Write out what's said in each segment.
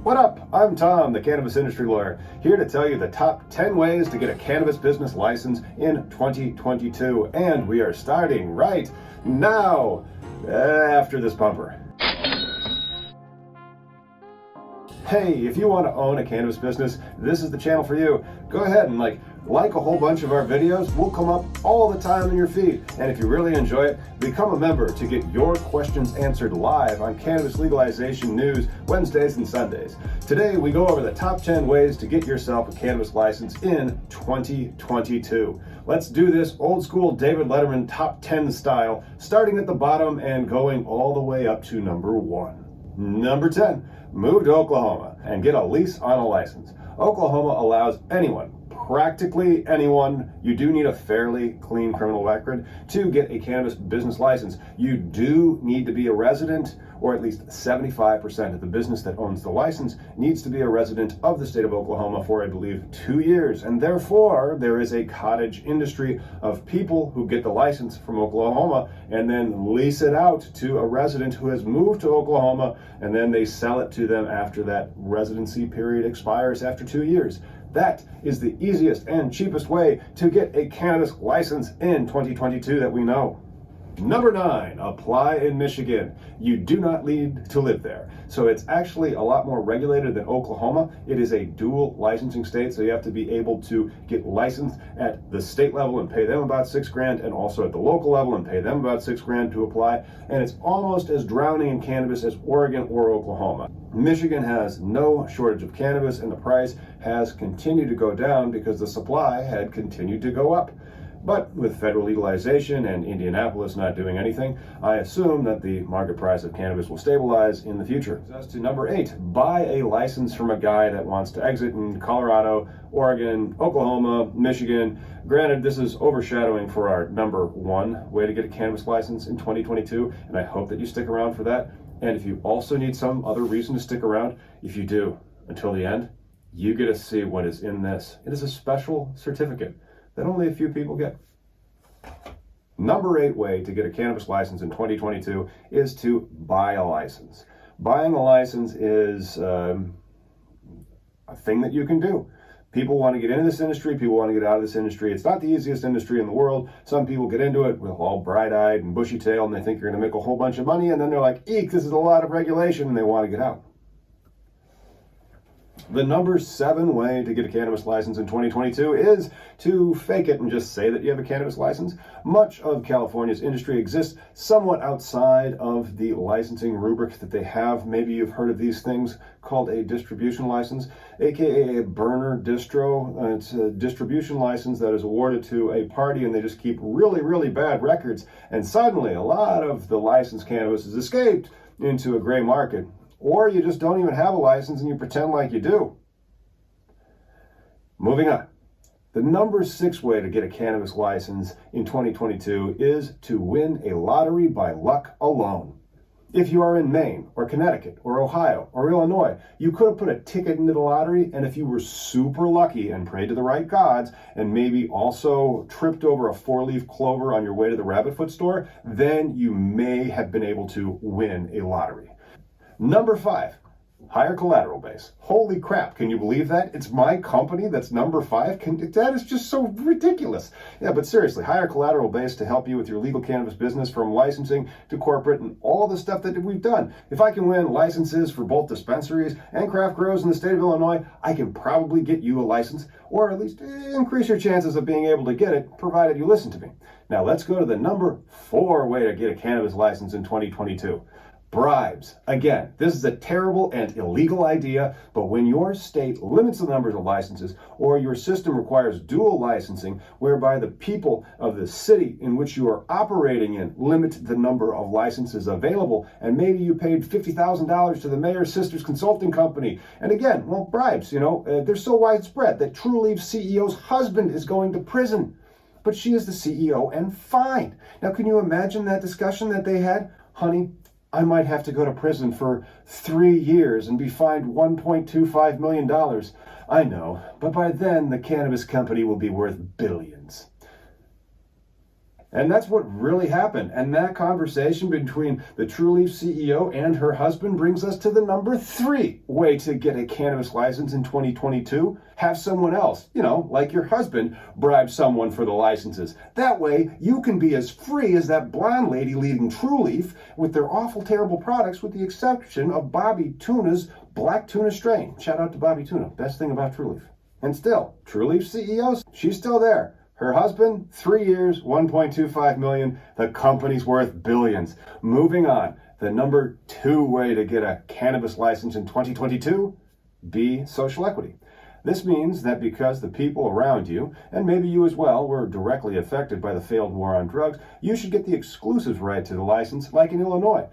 What up? I'm Tom, the cannabis industry lawyer, here to tell you the top 10 ways to get a cannabis business license in 2022. And we are starting right now, after this bumper. Hey, if you want to own a cannabis business, this is the channel for you. Go ahead and like a whole bunch of our videos. We'll come up all the time in your feed. And if you really enjoy it, become a member to get your questions answered live on Cannabis Legalization News Wednesdays and Sundays. Today, we go over the top 10 ways to get yourself a cannabis license in 2022. Let's do this old school David Letterman top 10 style, starting at the bottom and going all the way up to number 1. Number 10, move to Oklahoma and get a lease on a license. Oklahoma allows anyone, practically anyone, you do need a fairly clean criminal record to get a cannabis business license. You do need to be a resident, or at least 75% of the business that owns the license needs to be a resident of the state of Oklahoma for, I believe, 2 years. And therefore, there is a cottage industry of people who get the license from Oklahoma and then lease it out to a resident who has moved to Oklahoma, and then they sell it to them after that residency period expires after 2 years. That is the easiest and cheapest way to get a cannabis license in 2022 that we know. Number 9, apply in Michigan. You do not need to live there. So it's actually a lot more regulated than Oklahoma. It is a dual licensing state, so you have to be able to get licensed at the state level and pay them about $6,000, and also at the local level and pay them about $6,000 to apply. And it's almost as drowning in cannabis as Oregon or Oklahoma. Michigan has no shortage of cannabis, and the price has continued to go down because the supply had continued to go up. But with federal legalization and Indianapolis not doing anything, I assume that the market price of cannabis will stabilize in the future. As to number 8, buy a license from a guy that wants to exit in Colorado, Oregon, Oklahoma, Michigan. Granted, this is overshadowing for our number 1 way to get a cannabis license in 2022, and I hope that you stick around for that. And if you also need some other reason to stick around, if you do, until the end, you get to see what is in this. It is a special certificate that only a few people get. Number 8 way to get a cannabis license in 2022 is to buy a license. Buying a license is a thing that you can do. People want to get into this industry, people want to get out of this industry. It's not the easiest industry in the world. Some people get into it with all bright-eyed and bushy-tailed, and they think you're going to make a whole bunch of money, and then they're like, eek, this is a lot of regulation, and they want to get out. The number 7 way to get a cannabis license in 2022 is to fake it and just say that you have a cannabis license. Much of California's industry exists somewhat outside of the licensing rubric that they have. Maybe you've heard of these things called a distribution license, aka a burner distro. It's a distribution license that is awarded to a party, and they just keep really, really bad records. And suddenly, a lot of the licensed cannabis has escaped into a gray market. Or you just don't even have a license and you pretend like you do. Moving on. The number 6 way to get a cannabis license in 2022 is to win a lottery by luck alone. If you are in Maine or Connecticut or Ohio or Illinois, you could have put a ticket into the lottery, and if you were super lucky and prayed to the right gods and maybe also tripped over a 4-leaf clover on your way to the rabbit foot store, then you may have been able to win a lottery. Number 5, hire Collateral base. Holy crap, can you believe that? It's my company that's number 5? That is just so ridiculous. Yeah, but seriously, hire Collateral base to help you with your legal cannabis business, from licensing to corporate and all the stuff that we've done. If I can win licenses for both dispensaries and craft grows in the state of Illinois, I can probably get you a license, or at least increase your chances of being able to get it, provided you listen to me. Now let's go to the number 4 way to get a cannabis license in 2022. Bribes. Again, this is a terrible and illegal idea, but when your state limits the numbers of licenses, or your system requires dual licensing, whereby the people of the city in which you are operating in limit the number of licenses available, and maybe you paid $50,000 to the mayor's sister's consulting company. And again, well, bribes, they're so widespread that TrueLeaf's CEO's husband is going to prison, but she is the CEO and fine. Now, can you imagine that discussion that they had? Honey, I might have to go to prison for 3 years and be fined $1.25 million. I know, but by then the cannabis company will be worth billions. And that's what really happened. And that conversation between the Trulieve CEO and her husband brings us to the number 3 way to get a cannabis license in 2022. Have someone else, like your husband, bribe someone for the licenses. That way, you can be as free as that blonde lady leading Trulieve with their awful, terrible products, with the exception of Bobby Tuna's Black Tuna strain. Shout out to Bobby Tuna. Best thing about Trulieve. And still, Trulieve CEO, she's still there. Her husband, 3 years, 1.25 million. The company's worth billions. Moving on, the number 2 way to get a cannabis license in 2022, be social equity. This means that because the people around you, and maybe you as well, were directly affected by the failed war on drugs, you should get the exclusive right to the license, like in Illinois.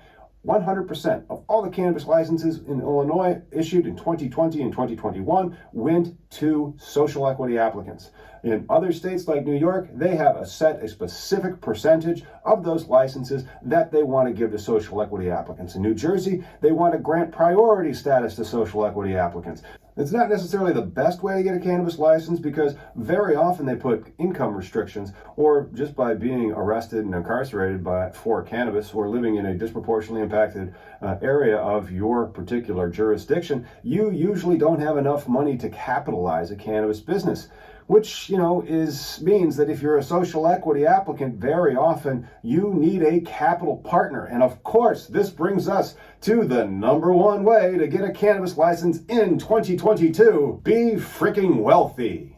100% of all the cannabis licenses in Illinois issued in 2020 and 2021 went to social equity applicants. In other states like New York, they have a specific percentage of those licenses that they want to give to social equity applicants. In New Jersey, they want to grant priority status to social equity applicants. It's not necessarily the best way to get a cannabis license because very often they put income restrictions, or just by being arrested and incarcerated for cannabis or living in a disproportionately impacted area of your particular jurisdiction, you usually don't have enough money to capitalize a cannabis business. Which, means that if you're a social equity applicant, very often you need a capital partner. And of course, this brings us to the number 1 way to get a cannabis license in 2022. Be freaking wealthy.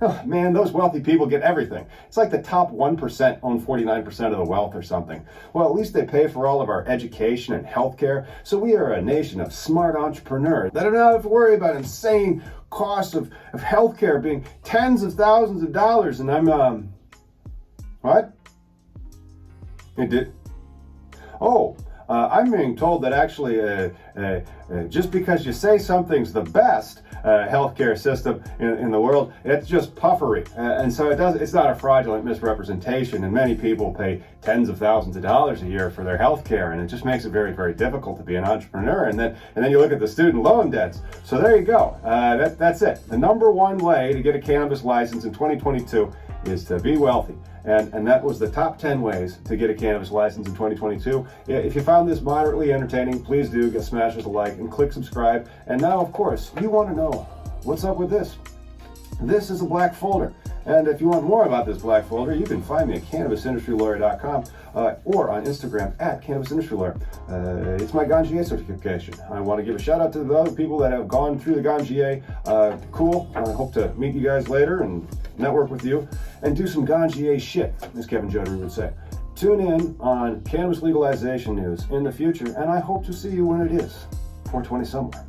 Oh, man, those wealthy people get everything. It's like the top 1% own 49% of the wealth or something. Well, at least they pay for all of our education and healthcare. So we are a nation of smart entrepreneurs that don't have to worry about insane costs of healthcare being tens of thousands of dollars. And I'm, what? It did. Oh. I'm being told that actually just because you say something's the best healthcare system in the world, it's just puffery. And so it's not a fraudulent misrepresentation. And many people pay tens of thousands of dollars a year for their healthcare. And it just makes it very, very difficult to be an entrepreneur. And then you look at the student loan debts. So there you go. That's it. The number 1 way to get a cannabis license in 2022 is to be wealthy. And that was the top 10 ways to get a cannabis license in 2022. If you found this moderately entertaining, please do smash us a like and click subscribe. And now, of course, you want to know what's up with this. This is a black folder. And if you want more about this black folder, you can find me at CannabisIndustryLawyer.com or on Instagram at CannabisIndustryLawyer. It's my Ganjier certification. I want to give a shout out to the other people that have gone through the Ganjier. Cool. I hope to meet you guys later and network with you and do some Ganjier shit, as Kevin Jodrey would say. Tune in on cannabis legalization news in the future, and I hope to see you when it is 420 somewhere.